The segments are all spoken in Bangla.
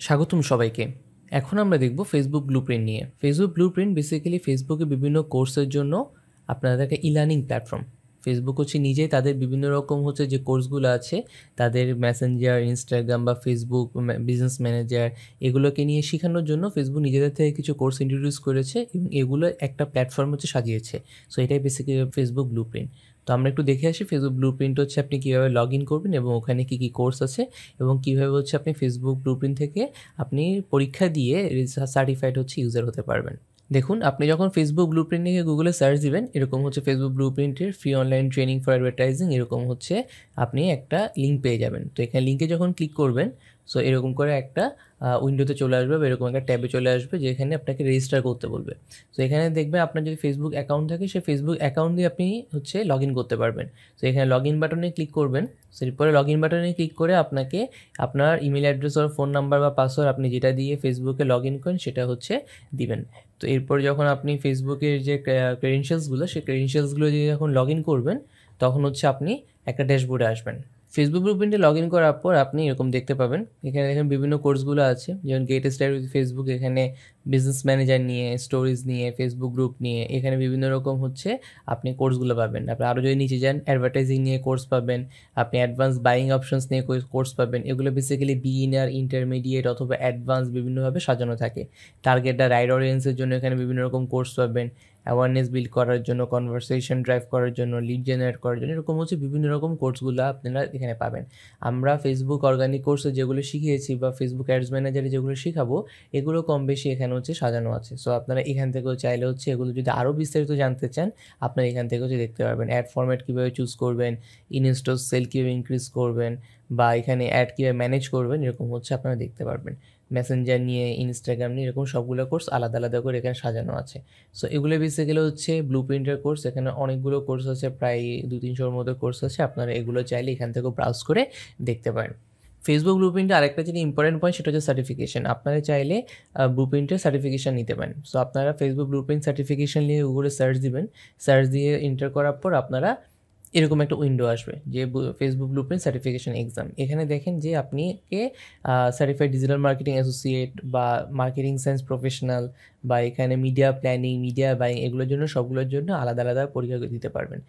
স্বাগতম সবাইকে। এখন আমরা দেখব ফেসবুক ব্লুপ্রিন্ট নিয়ে। ফেসবুক ব্লুপ্রিন্ট বেসিক্যালি ফেসবুকে বিভিন্ন কোর্সের জন্য আপনাদের একটা ই-লার্নিং প্ল্যাটফর্ম। ফেসবুক হচ্ছে নিজেই তাদের বিভিন্ন রকম হচ্ছে যে কোর্সগুলো আছে, তাদের মেসেঞ্জার, ইনস্টাগ্রাম বা ফেসবুক বিজনেস ম্যানেজার এগুলোকে নিয়ে শেখানোর জন্য ফেসবুক নিজেদের থেকে কিছু কোর্স ইন্ট্রোডিউস করেছে এবং এগুলো একটা প্ল্যাটফর্ম হচ্ছে সাজিয়েছে। সো এটাই বেসিক্যালি ফেসবুক ব্লুপ্রিন্ট। তো আমরা একটু দেখে আসি ফেসবুক ব্লুপ্রিন্ট হচ্ছে আপনি কীভাবে লগ ইন করবেন এবং ওখানে কী কী কোর্স আছে এবং কীভাবে হচ্ছে আপনি ফেসবুক ব্লুপ্রিন্ট থেকে আপনি পরীক্ষা দিয়ে সার্টিফাইড হচ্ছে ইউজার হতে পারবেন। দেখুন, আপনি যখন ফেসবুক ব্লুপ্রিন্ট লিখে গুগলে সার্চ দিবেন, এরকম হচ্ছে ফেসবুক ব্লুপ্রিন্টের free online training for advertising, এরকম হচ্ছে আপনি একটা লিঙ্ক পেয়ে যাবেন। তো এখানে লিঙ্কে যখন ক্লিক করবেন, সো এরকম করে একটা উইন্ডোতে চলে আসবে বা এরকম একটা ট্যাবে চলে আসবে যেখানে আপনাকে রেজিস্টার করতে বলবে। তো এখানে দেখবেন আপনার যদি ফেসবুক অ্যাকাউন্ট থাকে, সেই ফেসবুক অ্যাকাউন্ট দিয়ে আপনি হচ্ছে লগ ইন করতে পারবেন। তো এখানে লগ ইন বাটনে ক্লিক করবেন। এরপরে লগ ইন বাটনে ক্লিক করে আপনাকে আপনার ইমেল অ্যাড্রেস আর ফোন নাম্বার বা পাসওয়ার্ড আপনি যেটা দিয়ে ফেসবুকে লগ ইন করেন সেটা হচ্ছে দিবেন। তো এরপর যখন আপনি ফেসবুকের যে ক্রেডেনশিয়ালসগুলো, সেই ক্রেডেনশিয়ালসগুলো দিয়ে যখন লগ ইন করবেন, তখন হচ্ছে আপনি একটা ড্যাশবোর্ডে আসবেন। ফেসবুক ব্লুপ্রিন্টে লগ ইন করার পর আপনি এরকম দেখতে পাবেন, এখানে দেখেন বিভিন্ন কোর্সগুলো আছে, যেমন গেট স্টার্ট উইথ ফেসবুক, এখানে বিজনেস ম্যানেজার নিয়ে, স্টোরিজ নিয়ে, ফেসবুক গ্রুপ নিয়ে, এখানে বিভিন্ন রকম হচ্ছে আপনি কোর্সগুলো পাবেন। আপনি আরও যদি নিচে যান, অ্যাডভার্টাইজিং নিয়ে কোর্স পাবেন, আপনি অ্যাডভান্স বাইং অপশনস নিয়ে কোর্স পাবেন। এগুলো বেসিক্যালি বিগিনার, ইন্টারমিডিয়েট অথবা অ্যাডভান্স বিভিন্নভাবে সাজানো থাকে। টার্গেট আর রাইট অডিয়েন্সের জন্য এখানে বিভিন্ন রকম কোর্স পাবেন, অ্যাওয়ারনেস বিল্ড করার জন্য, কনভারসেশন ড্রাইভ করার জন্য, লিড জেনারেট করার জন্য, এরকম হচ্ছে বিভিন্ন রকম কোর্সগুলো আপনারা এখানে পাবেন। আমরা ফেসবুক অর্গানিক কোর্সে যেগুলো শিখিয়েছি বা ফেসবুক অ্যাডস ম্যানেজারে যেগুলো শেখাবো, এগুলো কম বেশি এখানে হচ্ছে সাজানো আছে। সো আপনারা এখান থেকেও চাইলে হচ্ছে এগুলো যদি আরও বিস্তারিত জানতে চান, আপনারা এখান থেকে হচ্ছে দেখতে পারবেন। অ্যাড ফরম্যাট কীভাবে চুজ করবেন, ইনস্টল সেল কীভাবে ইনক্রিজ করবেন, বা এখানে অ্যাড কীভাবে ম্যানেজ করবেন, এরকম হচ্ছে আপনারা দেখতে পারবেন। মেসেঞ্জার নিয়ে, ইনস্টাগ্রাম নিয়ে, এরকম সবগুলো কোর্স আলাদা আলাদা করে এখানে সাজানো আছে। সো এগুলো বেসিক্যালি হচ্ছে ব্লুপ্রিন্টের কোর্স। এখানে অনেকগুলো কোর্স আছে, প্রায় 200-300-র মতো কোর্স আছে। আপনারা এগুলো চাইলে এখান থেকেও ব্রাউজ করে দেখতে পারেন। ফেসবুক ব্লুপ্রিন্টে আরেকটা যেটা ইম্পর্টেন্ট পয়েন্ট, সেটা হচ্ছে সার্টিফিকেশন। আপনারা চাইলে ব্লুপ্রিন্টের সার্টিফিকেশন নিতে পারেন। সো আপনারা ফেসবুক ব্লুপ্রিন্ট সার্টিফিকেশন নিয়ে গুগলে সার্চ দিবেন। সার্চ দিয়ে এন্টার করার পর আপনারা এরকম একটা উইন্ডো আসবে যে ফেসবুক ব্লুপ্রিন্ট সার্টিফিকেশন এক্সাম। এখানে দেখেন যে আপনিকে সার্টিফাইড ডিজিটাল মার্কেটিং অ্যাসোসিয়েট বা মার্কেটিং সায়েন্স প্রফেশনাল বা এখানে মিডিয়া প্ল্যানিং, মিডিয়া বাইং, এগুলোর জন্য সবগুলোর জন্য আলাদা আলাদা পরীক্ষা দিতে পারবেন।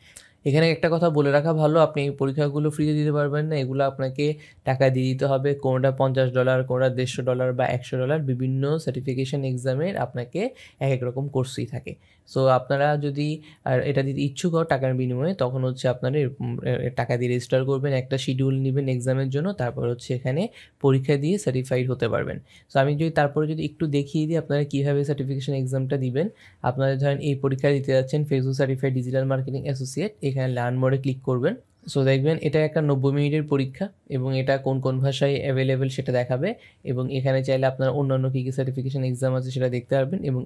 এখানে একটা কথা বলে রাখা ভালো, আপনি এই পরীক্ষাগুলো ফ্রিতে দিতে পারবেন না, এগুলো আপনাকে টাকা দিয়ে দিতে হবে। কোনোটা $50, কোনোটা $150 বা $100, বিভিন্ন সার্টিফিকেশন এক্সামের আপনাকে এক এক রকম কোর্সই থাকে। সো আপনারা যদি এটা দিতে ইচ্ছুক হন টাকার বিনিময়ে, তখন হচ্ছে আপনারা এরকম টাকা দিয়ে রেজিস্টার করবেন, একটা শিডিউল নেবেন এক্সামের জন্য, তারপর হচ্ছে এখানে পরীক্ষা দিয়ে সার্টিফাইড হতে পারবেন। সো আমি যদি তারপরে যদি একটু দেখিয়ে দিই আপনারা কীভাবে সার্টিফিকেশন এক্সামটা দিবেন। আপনারা ধরেন এই পরীক্ষা দিতে যাচ্ছেন Facebook certified digital marketing associate, এখানে লার্ন মোডে ক্লিক করবেন। সো দেখবেন এটা একটা 90 মিনিটের পরীক্ষা এবং এটা কোন কোন ভাষায় অ্যাভেলেবেল সেটা দেখাবে, এবং এখানে চাইলে আপনারা অন্যান্য কী কী সার্টিফিকেশন এক্সাম আছে সেটা দেখতে পারবেন। এবং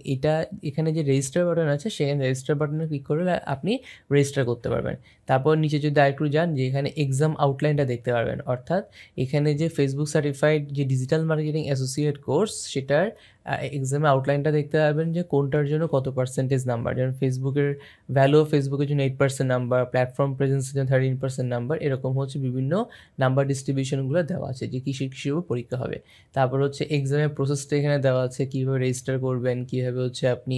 এখানে যে রেজিস্টার বাটন আছে, সেখানে রেজিস্টার বাটনে ক্লিক করলে আপনি রেজিস্টার করতে পারবেন। তারপর নিচে যদি আরেকটু যান, যে এখানে এক্সাম আউটলাইনটা দেখতে পারবেন, অর্থাৎ এখানে যে ফেসবুক সার্টিফাইড যে ডিজিটাল মার্কেটিং অ্যাসোসিয়েট কোর্স, সেটার এক্সামে আউটলাইনটা দেখতে পারবেন যে কোনটার জন্য কত পার্সেন্টেজ নাম্বার। যেমন ফেসবুকের ভ্যালু অফ ফেসবুকের জন্য 8% নাম্বার, প্ল্যাটফর্ম প্রেজেন্সের জন্য 13% নাম্বার, এরকম হচ্ছে বিভিন্ন নাম্বার ডিস্ট্রিবিউশনগুলো দেওয়া আছে যে কিসের উপর পরীক্ষা হবে। তারপর হচ্ছে এক্সামের প্রসেসটা এখানে দেওয়া আছে, কীভাবে রেজিস্টার করবেন, কীভাবে হচ্ছে আপনি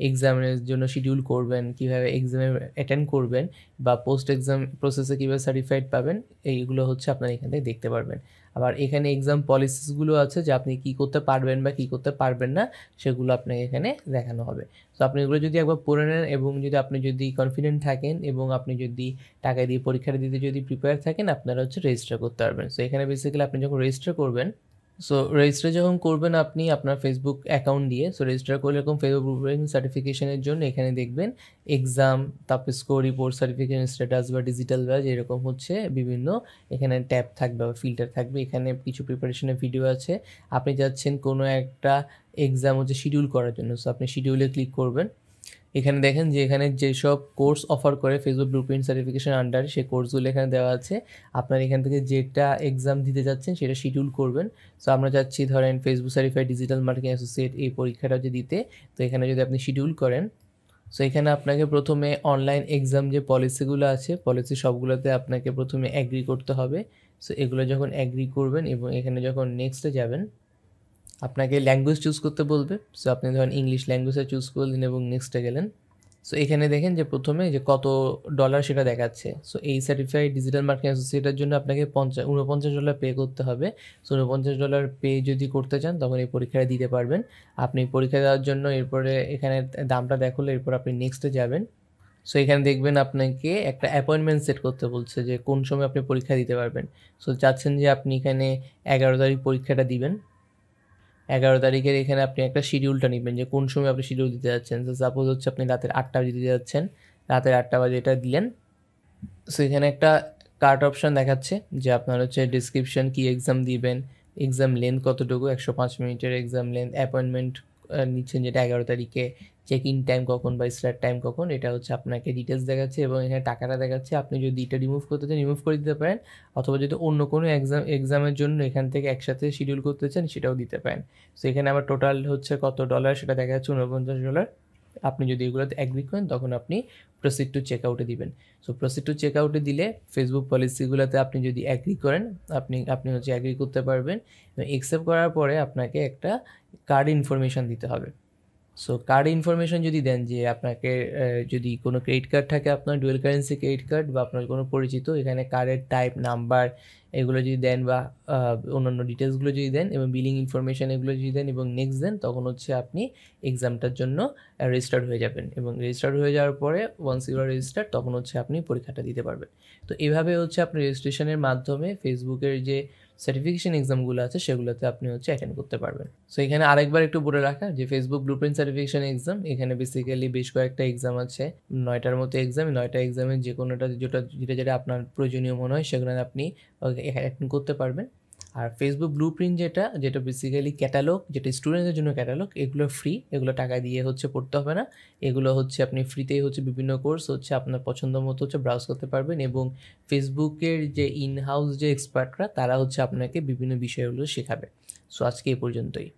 এক্সামের জন্য শিডিউল করবেন, কীভাবে এক্সামে অ্যাটেন্ড করবেন, বা পোস্ট এক্সাম প্রসেসে কীভাবে সার্টিফাইড পাবেন, এইগুলো হচ্ছে আপনারা এখান থেকে দেখতে পারবেন। আবার এখানে এক্সাম পলিসিসগুলো আছে যে আপনি কী করতে পারবেন বা কী করতে পারবেন না, সেগুলো আপনাকে এখানে দেখানো হবে। তো আপনি এগুলো যদি একবার পড়ে নেন এবং আপনি যদি কনফিডেন্ট থাকেন এবং আপনি যদি টাকা দিয়ে পরীক্ষাটা দিতে যদি প্রিপেয়ার থাকেন, আপনারা হচ্ছে রেজিস্টার করতে পারবেন। সো এখানে বেসিক্যালি আপনি যখন রেজিস্টার করবেন, সো রেজিস্টার যখন করবেন আপনি আপনার ফেসবুক অ্যাকাউন্ট দিয়ে, সো রেজিস্টার করলে এরকম ফেসবুক সার্টিফিকেশনের জন্য এখানে দেখবেন এক্সাম, তারপর স্কোর রিপোর্ট, সার্টিফিকেশন স্ট্যাটাস বা ডিজিটাল ব্যাজ, এরকম হচ্ছে বিভিন্ন এখানে ট্যাব থাকবে বা ফিল্টার থাকবে। এখানে কিছু প্রিপারেশনের ভিডিও আছে। আপনি যাচ্ছেন কোনো একটা এক্সাম হচ্ছে শিডিউল করার জন্য, সো আপনি শিডিউলে ক্লিক করবেন। এখানে দেখেন যে এখানে যেসব কোর্স অফার করে ফেসবুক ব্লুপ্রিন্ট সার্টিফিকেশন আন্ডারে, সেই কোর্সগুলো এখানে দেওয়া আছে। আপনার এখান থেকে যেটা এক্সাম দিতে যাচ্ছেন সেটা শিডিউল করবেন। সো আমরা যাচ্ছি ধরেন Facebook certified digital marketing associate এই পরীক্ষাটা যে দিতে, তো এখানে যদি আপনি শিডিউল করেন, সো এখানে আপনাকে প্রথমে অনলাইন এক্সাম যে পলিসিগুলো আছে, পলিসি সবগুলোতে আপনাকে প্রথমে অ্যাগ্রি করতে হবে। সো এগুলো যখন অ্যাগ্রি করবেন এবং এখানে যখন নেক্সটে যাবেন, আপনাকে ল্যাঙ্গুয়েজ চুজ করতে বলবে। সো আপনি ধরেন ইংলিশ ল্যাঙ্গুয়েজটা চুজ করলেন এবং নেক্সটে গেলেন। সো এখানে দেখেন যে প্রথমে যে কত ডলার সেটা দেখাচ্ছে। সো এই সার্টিফাইড ডিজিটাল মার্কেটিং অ্যাসোসিয়েটের জন্য আপনাকে $49 পে করতে হবে। সো $49 পে যদি করতে চান তখন এই পরীক্ষাটা দিতে পারবেন। আপনি পরীক্ষা দেওয়ার জন্য এরপরে এখানে দামটা দেখালে এরপর আপনি নেক্সটে যাবেন। সো এখানে দেখবেন আপনাকে একটা অ্যাপয়েন্টমেন্ট সেট করতে বলছে যে কোন সময় আপনি পরীক্ষা দিতে পারবেন। সো চাচ্ছেন যে আপনি এখানে 11 তারিখ পরীক্ষাটা দিবেন। 11 তারিখের এখানে আপনি একটা শিডিউলটা নেবেন যে কোন সময় আপনি শিডিউল দিতে যাচ্ছেন। তো সাপোজ হচ্ছে আপনি রাতের 8টা বাজে দিতে যাচ্ছেন, রাতের 8টা বাজে এটা দিলেন। সো এখানে একটা কার্ট অপশান দেখাচ্ছে যে আপনার হচ্ছে ডিসক্রিপশন কি এক্সাম দিবেন, এক্সাম লেন্থ কতটুকু, 105 মিনিটের এক্সাম লেন্থ, অ্যাপয়েন্টমেন্ট নিচ্ছেন যেটা 11 তারিখে, চেক ইন টাইম কখন বা স্টার্ট টাইম কখন, এটা হচ্ছে আপনাকে ডিটেলস দেখাচ্ছে এবং এখানে টাকাটা দেখাচ্ছে। আপনি যদি এটা রিমুভ করতে চান রিমুভ করে দিতে পারেন, অথবা যদি অন্য কোনো এক্সামের জন্য এখান থেকে একসাথে শিডিউল করতে চান সেটাও দিতে পারেন। সো এখানে আমার টোটাল হচ্ছে কত ডলার সেটা দেখা যাচ্ছে $49। আপনি যদি এগুলোতে অ্যাগ্রি করেন তখন আপনি প্রসিড টু চেক আউটে দিবেন। সো প্রসিড টু চেক আউটে দিলে ফেসবুক পলিসিগুলোতে আপনি যদি অ্যাগ্রি করেন আপনি হচ্ছে অ্যাগ্রি করতে পারবেন এবং অ্যাকসেপ্ট করার পরে আপনাকে একটা কার্ড ইনফরমেশান দিতে হবে। সো কার্ড ইনফরমেশন যদি দেন যে আপনাকে যদি কোনো ক্রেডিট কার্ড থাকে আপনার ডুয়েল কারেন্সি ক্রেডিট কার্ড বা আপনার কোনো পরিচিত, এখানে কার্ডের টাইপ নাম্বার এগুলো যদি দেন বা অন্যান্য ডিটেলসগুলো যদি দেন এবং বিলিং ইনফরমেশান এগুলো যদি দেন এবং নেক্সট দেন তখন হচ্ছে আপনি এক্সামটার জন্য রেজিস্টার্ড হয়ে যাবেন এবং রেজিস্টার্ড হয়ে যাওয়ার পরে ওয়ান্স ইউ আর রেজিস্টার্ড তখন হচ্ছে আপনি পরীক্ষাটা দিতে পারবেন। তো এভাবে হচ্ছে আপনি রেজিস্ট্রেশনের মাধ্যমে ফেসবুকের যে সার্টিফিকেশন এক্সামগুলো আছে সেগুলোতে আপনি হচ্ছে অ্যাটেন্ড করতে পারবেন। সো এখানে আরেকবার একটু বলে রাখা যে ফেসবুক ব্লুপ্রিন্ট সার্টিফিকেশন এক্সাম, এখানে বেসিক্যালি বেশ কয়েকটা এক্সাম আছে, 9টার মতো এক্সাম। 9টা এক্সামের যে কোনোটা যেটা আপনার প্রয়োজনীয় মনে হয় সেগুলো আপনি অ্যাটেন্ড করতে পারবেন। আর ফেসবুক ব্লুপ্রিন্ট যেটা বেসিক্যালি ক্যাটালগ, যেটা স্টুডেন্টদের জন্য ক্যাটালগ, এগুলো ফ্রি, এগুলো টাকা দিয়ে হচ্ছে পড়তে হবে না। এগুলো হচ্ছে আপনি ফ্রিতেই হচ্ছে বিভিন্ন কোর্স হচ্ছে আপনার পছন্দ মতো হচ্ছে ব্রাউজ করতে পারবেন এবং ফেসবুকের যে ইন হাউস যে এক্সপার্টরা তারা হচ্ছে আপনাকে বিভিন্ন বিষয়গুলো শেখাবে। সো আজকে এই পর্যন্তই।